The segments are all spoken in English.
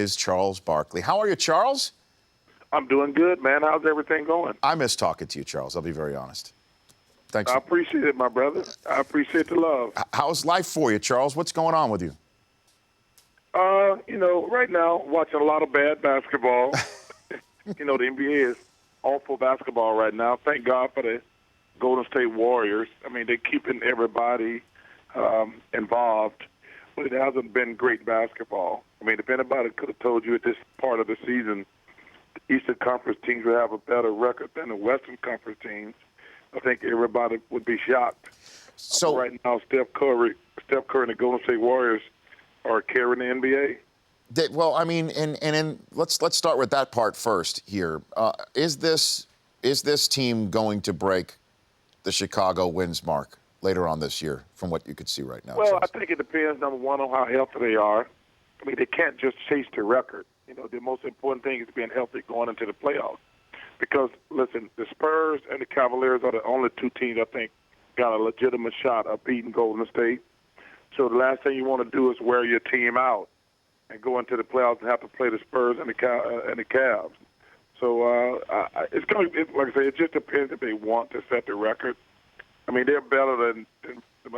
is Charles Barkley. How are you, Charles? I'm doing good, man. How's everything going? I miss talking to you, Charles. I'll be very honest. Thanks. I appreciate it, my brother. I appreciate the love. How's life for you, Charles? What's going on with you? Right now, watching a lot of bad basketball. The NBA is awful basketball right now. Thank God for the Golden State Warriors. I mean, they're keeping everybody involved, but it hasn't been great basketball. I mean, if anybody could have told you at this part of the season the Eastern Conference teams would have a better record than the Western Conference teams, I think everybody would be shocked. So right now, Steph Curry and the Golden State Warriors are carrying the NBA. Well, I mean, and let's start with that part first here. Is this team going to break the Chicago wins mark later on this year, from what you could see right now? Well, Charles? I think it depends, number one, on how healthy they are. I mean, they can't just chase the record. The most important thing is being healthy going into the playoffs. Because, listen, the Spurs and the Cavaliers are the only two teams I think got a legitimate shot of beating Golden State. So the last thing you want to do is wear your team out and go into the playoffs and have to play the Spurs and the Cavs. So it's going to, like I say, it just depends if they want to set the record. I mean, they're better than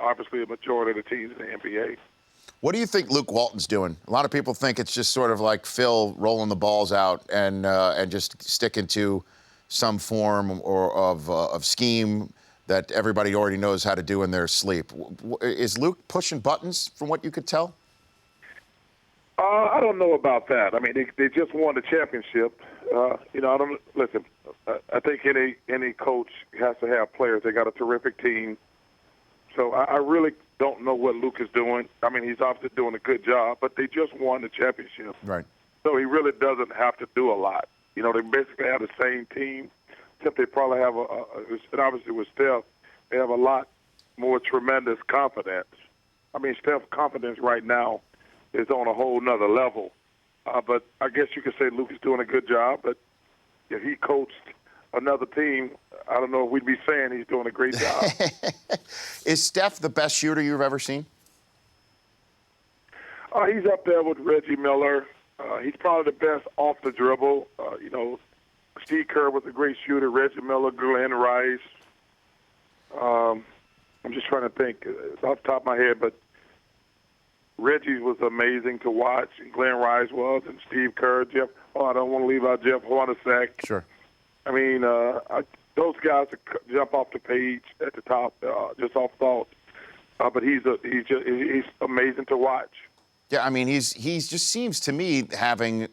obviously a majority of the teams in the NBA. What do you think Luke Walton's doing? A lot of people think it's just sort of like Phil rolling the balls out and just sticking to some form or of scheme that everybody already knows how to do in their sleep. Is Luke pushing buttons from what you could tell? I don't know about that. I mean, they just won the championship. I think any coach has to have players. They got a terrific team. So I really don't know what Luke is doing. I mean, he's obviously doing a good job, but they just won the championship. Right. So he really doesn't have to do a lot. They basically have the same team, except they probably have and obviously with Steph, they have a lot more tremendous confidence. I mean, Steph's confidence right now is on a whole nother level. But I guess you could say Luke is doing a good job, but if he coached another team, I don't know if we'd be saying he's doing a great job. Is Steph the best shooter you've ever seen? He's up there with Reggie Miller. He's probably the best off the dribble. Steve Kerr was a great shooter. Reggie Miller, Glenn Rice. I'm just trying to think. It's off the top of my head, but Reggie was amazing to watch. And Glenn Rice was, and Steve Kerr, Jeff. I don't want to leave out Jeff Hornacek. Sure. I mean, those guys jump off the page at the top, just off thought. But he's amazing to watch. Yeah, I mean, he's just seems to me having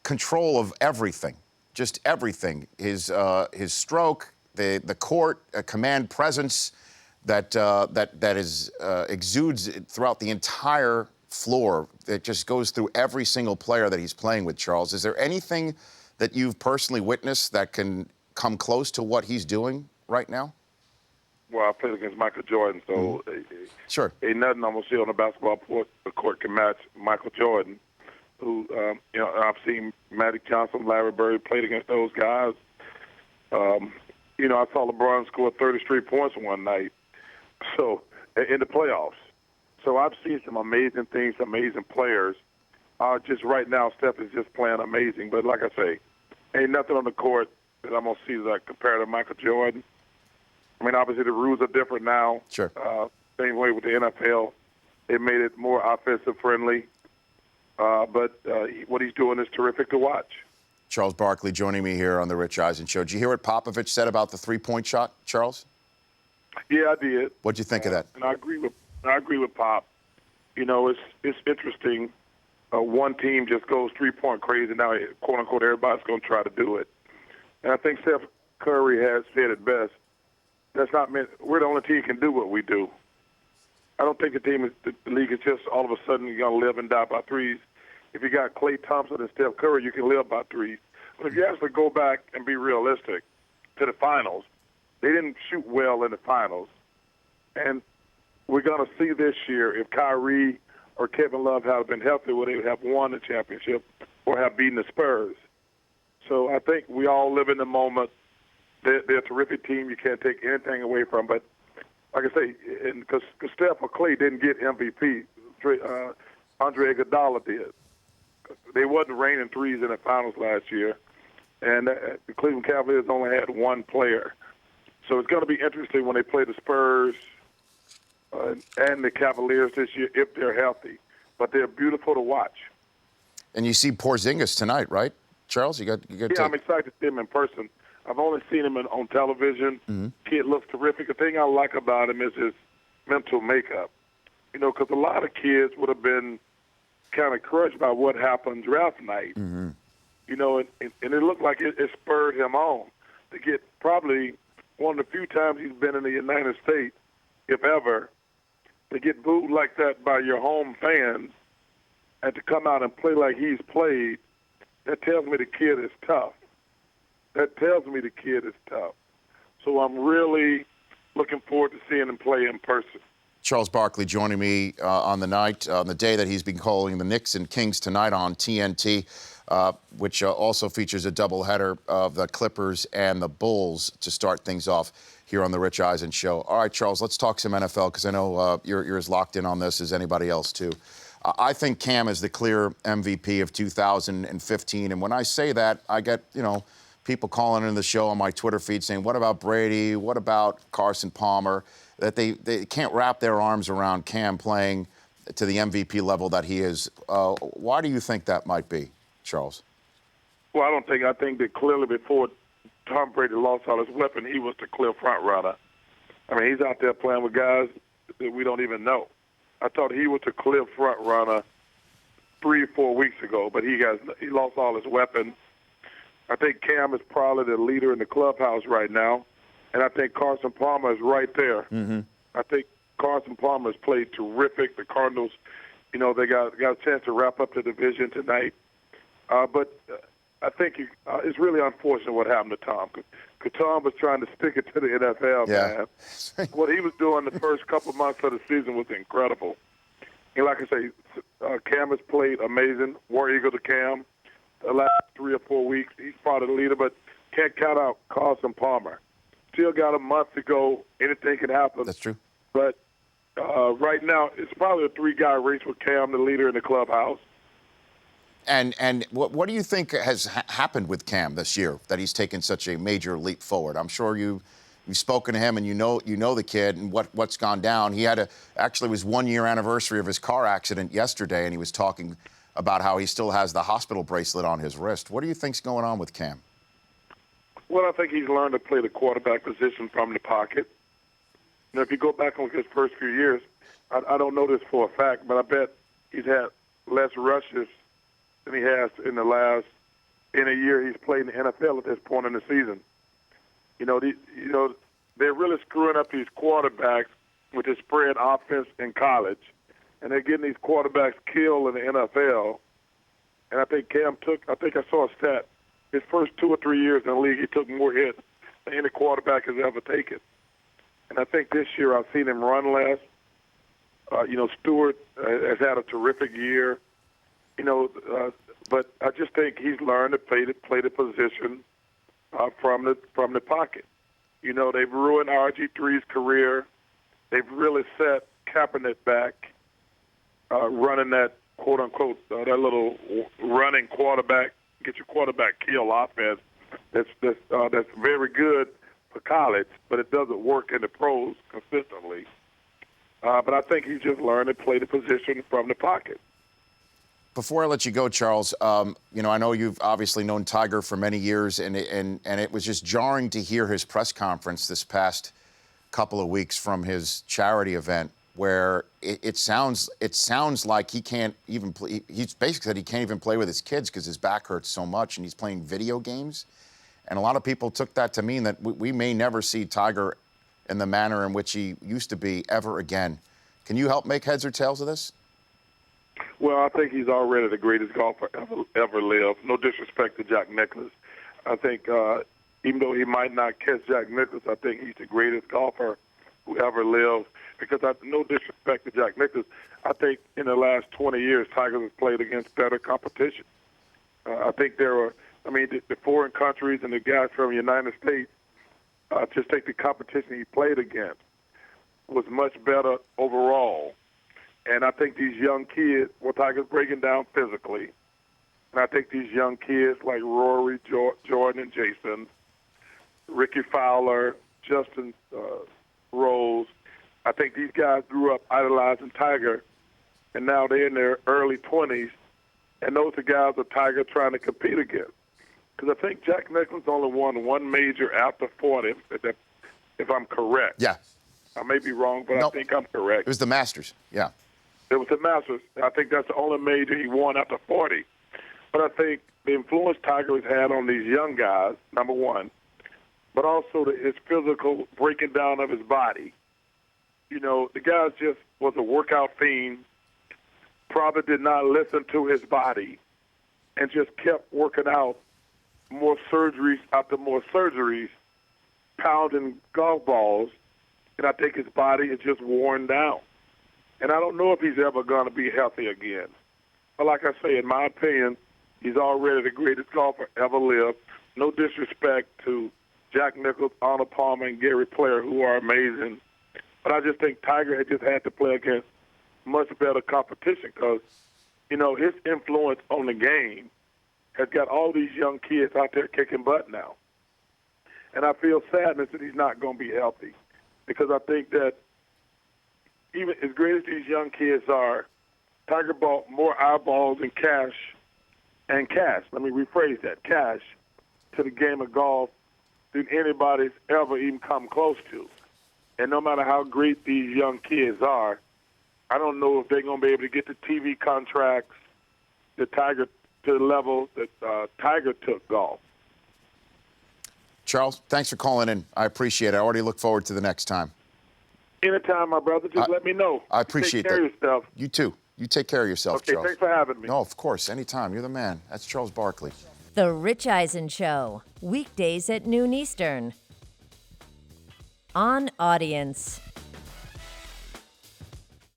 control of everything, just everything. His stroke, the court, command presence that exudes throughout the entire floor. It just goes through every single player that he's playing with. Charles, is there anything that you've personally witnessed that can come close to what he's doing right now? Well, I played against Michael Jordan, so sure, ain't nothing I'm gonna see on the basketball court can match Michael Jordan. Who, I've seen Magic Johnson, Larry Bird played against those guys. I saw LeBron score 30 straight points one night, so in the playoffs. So I've seen some amazing things, amazing players. Just right now, Steph is just playing amazing. But like I say, ain't nothing on the court that I'm going to see that compared to Michael Jordan. I mean, obviously the rules are different now. Sure. Same way with the NFL. They made it more offensive friendly. But what he's doing is terrific to watch. Charles Barkley joining me here on the Rich Eisen Show. Did you hear what Popovich said about the three-point shot, Charles? Yeah, I did. What'd you think of that? And I agree with Pop. It's interesting. One team just goes three-point crazy. Now, quote-unquote, everybody's going to try to do it. And I think Steph Curry has said it best. That's not meant we're the only team that can do what we do. I don't think the league is just all of a sudden you're going to live and die by threes. If you got Klay Thompson and Steph Curry, you can live by threes. But if you actually go back and be realistic to the finals, they didn't shoot well in the finals. And we're going to see this year if Kyrie or Kevin Love had been healthy, would they have won the championship or have beaten the Spurs? So I think we all live in the moment. They're a terrific team. You can't take anything away from them. But like I say, because Steph or Klay didn't get MVP, Andre Iguodala did. they wasn't raining threes in the finals last year, and the Cleveland Cavaliers only had one player. So it's going to be interesting when they play the Spurs and the Cavaliers this year if they're healthy. But they're beautiful to watch. And you see Porzingis tonight, right, Charles? You got. Yeah, I'm excited to see him in person. I've only seen him on television. Mm-hmm. Kid looks terrific. The thing I like about him is his mental makeup. You know, because a lot of kids would have been kind of crushed by what happened draft night. Mm-hmm. You know, and it looked like it spurred him on to get probably one of the few times he's been in the United States, if ever, to get booed like that by your home fans and to come out and play like he's played. That tells me the kid is tough. So I'm really looking forward to seeing him play in person. Charles Barkley joining me on the day that he's been calling the Knicks and Kings tonight on TNT, which also features a doubleheader of the Clippers and the Bulls to start things off here on the Rich Eisen Show. All right, Charles, let's talk some NFL because I know you're as locked in on this as anybody else, too. I think Cam is the clear MVP of 2015, and when I say that, I get, people calling in the show on my Twitter feed saying, what about Brady? What about Carson Palmer? That they can't wrap their arms around Cam playing to the MVP level that he is. Why do you think that might be, Charles? Well, I think that clearly before Tom Brady lost all his weapon, he was the clear front runner. I mean, he's out there playing with guys that we don't even know. I thought he was the clear front runner 3 or 4 weeks ago, but he lost all his weapons. I think Cam is probably the leader in the clubhouse right now, and I think Carson Palmer is right there. Mm-hmm. I think Carson Palmer has played terrific. The Cardinals, they got a chance to wrap up the division tonight. But I think it's really unfortunate what happened to Tom. Because Tom was trying to stick it to the NFL, man. What he was doing the first couple months of the season was incredible. And like I say, Cam has played amazing. War Eagle to Cam. The last 3 or 4 weeks, he's part of the leader, but can't count out Carson Palmer. Still got a month to go. Anything can happen. That's true. But right now, it's probably a 3-guy race with Cam, the leader in the clubhouse. And what do you think has happened with Cam this year that he's taken such a major leap forward? I'm sure you've spoken to him and you know the kid and what's gone down. He had actually was 1-year anniversary of his car accident yesterday, and he was talking about how he still has the hospital bracelet on his wrist. What do you think's going on with Cam? Well, I think he's learned to play the quarterback position from the pocket. If you go back on his first few years, I don't know this for a fact, but I bet he's had less rushes than he has in a year he's played in the NFL at this point in the season. They're really screwing up these quarterbacks with the spread offense in college, and they're getting these quarterbacks killed in the NFL. And I think Cam I saw a stat, his first 2 or 3 years in the league, he took more hits than any quarterback has ever taken. And I think this year I've seen him run less. Stewart has had a terrific year. But I just think he's learned to play the position from the pocket. They've ruined RG3's career. They've really set Kaepernick back, running that quote unquote that little running quarterback, get your quarterback kill offense. That's very good for college, but it doesn't work in the pros consistently. But I think he's just learned to play the position from the pocket. Before I let you go, Charles, I know you've obviously known Tiger for many years, and it was just jarring to hear his press conference this past couple of weeks from his charity event, where it sounds like he can't even play. He's basically said he can't even play with his kids because his back hurts so much, and he's playing video games. And a lot of people took that to mean that we may never see Tiger in the manner in which he used to be ever again. Can you help make heads or tails of this? Well, I think he's already the greatest golfer ever lived. No disrespect to Jack Nicklaus. I think even though he might not catch Jack Nicklaus, I think he's the greatest golfer who ever lived. Because no disrespect to Jack Nicklaus, I think in the last 20 years, Tiger has played against better competition. I think the foreign countries and the guys from the United States, just take the competition he played against, was much better overall. And I think these young kids, Tiger's breaking down physically, And I think these young kids like Rory, Jordan, and Jason, Ricky Fowler, Justin Rose, I think these guys grew up idolizing Tiger, and now they're in their early 20s, and those are guys that Tiger trying to compete against. Because I think Jack Nicklaus only won one major after 40, if I'm correct. Yeah. I may be wrong, but Nope. I think I'm correct. It was the Masters. Yeah. It was the Masters. I think that's the only major he won after 40. But I think the influence Tiger has had on these young guys, number one, but also his physical breaking down of his body. You know, the guy just was a workout fiend, probably did not listen to his body, and just kept working out more surgeries after more surgeries, pounding golf balls, and I think his body is just worn down. And I don't know if he's ever going to be healthy again. But like I say, in my opinion, he's already the greatest golfer ever lived. No disrespect to Jack Nicklaus, Arnold Palmer, and Gary Player, who are amazing. But I just think Tiger had just had to play against much better competition because, you know, his influence on the game has got all these young kids out there kicking butt now. And I feel sadness that he's not going to be healthy because I think that even as great as these young kids are, Tiger bought more eyeballs and cash, let me rephrase that, cash, to the game of golf than anybody's ever even come close to. And no matter how great these young kids are, I don't know if they're going to be able to get the TV contracts that Tiger to the level that Tiger took golf. Charles, thanks for calling in. I appreciate it. I already look forward to the next time. Anytime, my brother, just let me know. I appreciate that. Take care of yourself. You too. You take care of yourself, Okay, Charles. thanks for having me. No, of course. Anytime. You're the man. That's Charles Barkley. The Rich Eisen Show, weekdays at noon Eastern. On Audience.